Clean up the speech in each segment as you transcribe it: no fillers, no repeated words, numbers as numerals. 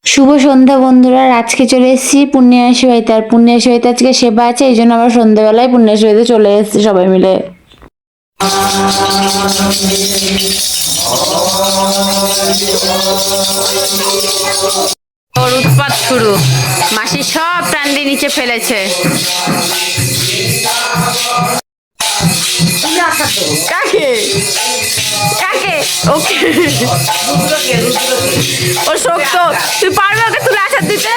শুভ সন্ধ্যা বন্ধুরা, আজকে চলে এসেছি পুণ্যাসী বাড়িতে। আর পুণ্যাসী বাড়িতে আজকে সেবা আছে, এই জন্য আমরা সন্ধ্যাবেলায় পুণ্যাসী বাড়িতে চলে এসেছি সবাই মিলে। ওর উৎপাত শুরু, মাসি সব টান দিয়ে নিচে ফেলেছে। কাকে কাকে ওকে ও শক্ত, তুই পারবে ওকে তুলে আসার দিতে?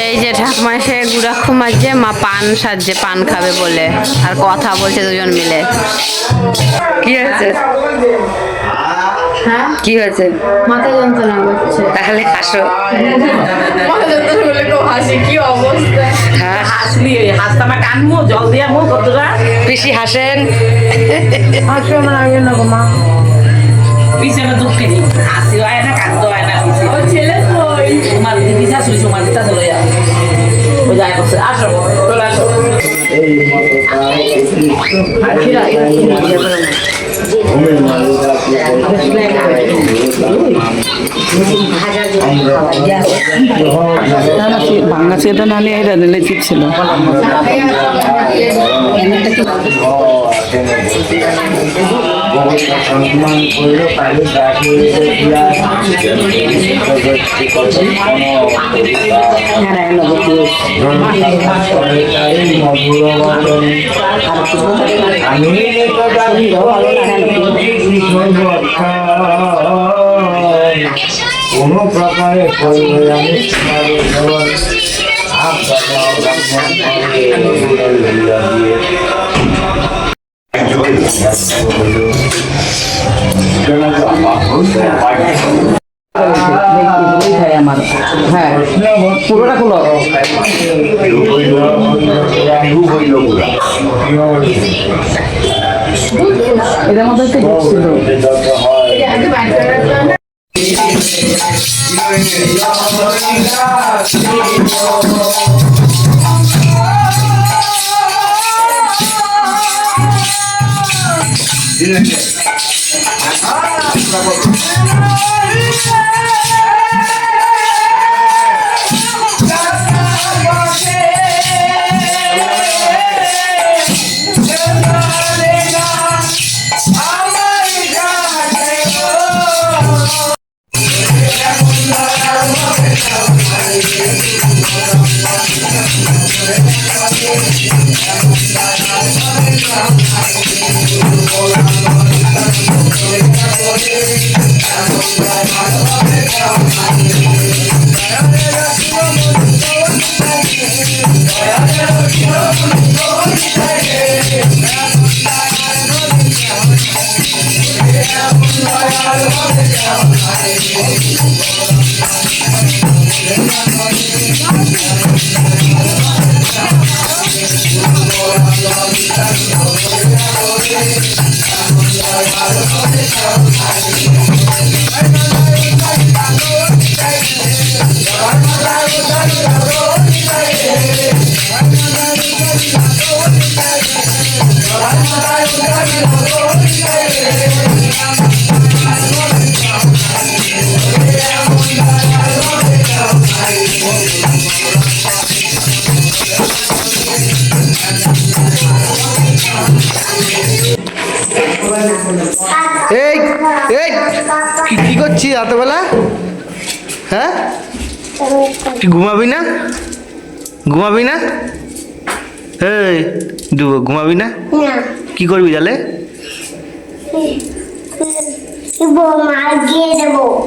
এই যে ঠাকুমা এসে গুড়াক্ষু মাঝে মা পান সাজছে, পান খাবে বলে, আর কথা বলছে দুজন মিলে। কি হয়েছে? হ্যাঁ কি হয়েছে? মাথা যন্ত্রণা করছে। তাহলে হাসো। মাথা যন্ত্রণা বলে তো হাসি, কি অবস্থা। হ্যাঁ হাসলি, হাসতে আমার কানমু জল দিয়া মু কতটা বেশি হাসেন। হাসো না আগে না গো মা, পিছনে দুঃখে নি হাসি হয় না, কান্দ হয় না। ও ছেলে কই? তোমার দিদি শাশুড়ি তোমার দিদা চলে যায়, ও যায় বসে। আসো চলে আসো। এই ভাঙা সেটা নালে এটা দিলে ঠিক ছিল। কোনো প্রকারে আমার হ্যাঁ পুরোটা খুলো। এদের মধ্যে একটা ছিল। এই এই কি করছিস রাতবেলা? হ্যাঁ তুই ঘুমাবি না? ঘুমাবি না? এই ঘুমাবি না? কি করবি তাহলে?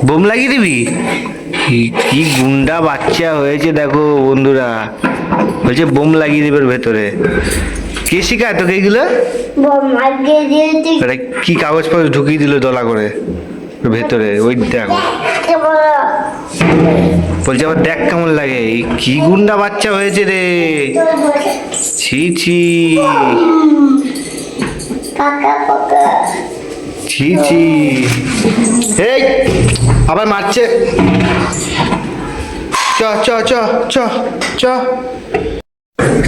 বোম লাগিয়ে দিবি? কি গুন্ডা বাচ্চা হয়েছে দেখো বন্ধুরা, বলছে বোম লাগিয়ে দিবে ভেতরে। কে শিখায় তোকে এইগুলো? কি কাগজ ফাগজ ঢুকিয়ে দিল দলা করে ভেতরে, ওই দেখো বলছে আবার দেখ কেমন লাগে। কি গুন্ডা বাচ্চা হয়েছে রে, ছি ছি ছি ছি। এই আবার মারছে। চ চ চ চ চ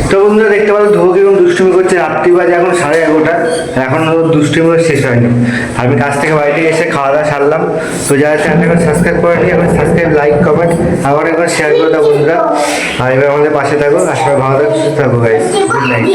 তো বন্ধুরা দেখতে পারো ধ্রুব কিরকম দুষ্টুমি করছে। রাত্রি বাজে এখন 11:30, এখন ওর দুষ্টুমি শেষ হয়নি। আমি কাজ থেকে বাড়ি থেকে এসে খাওয়া দাওয়া সারলাম। তো যারা চ্যানেলটা সাবস্ক্রাইব করেনি এখন সাবস্ক্রাইব, লাইক, কমেন্ট আবার একবার শেয়ার করে দাও বন্ধুরা। আর এবার আমাদের পাশে থাকো, আর সবাই ভালো থাকো, সুস্থ থাকো গাইস। Good night.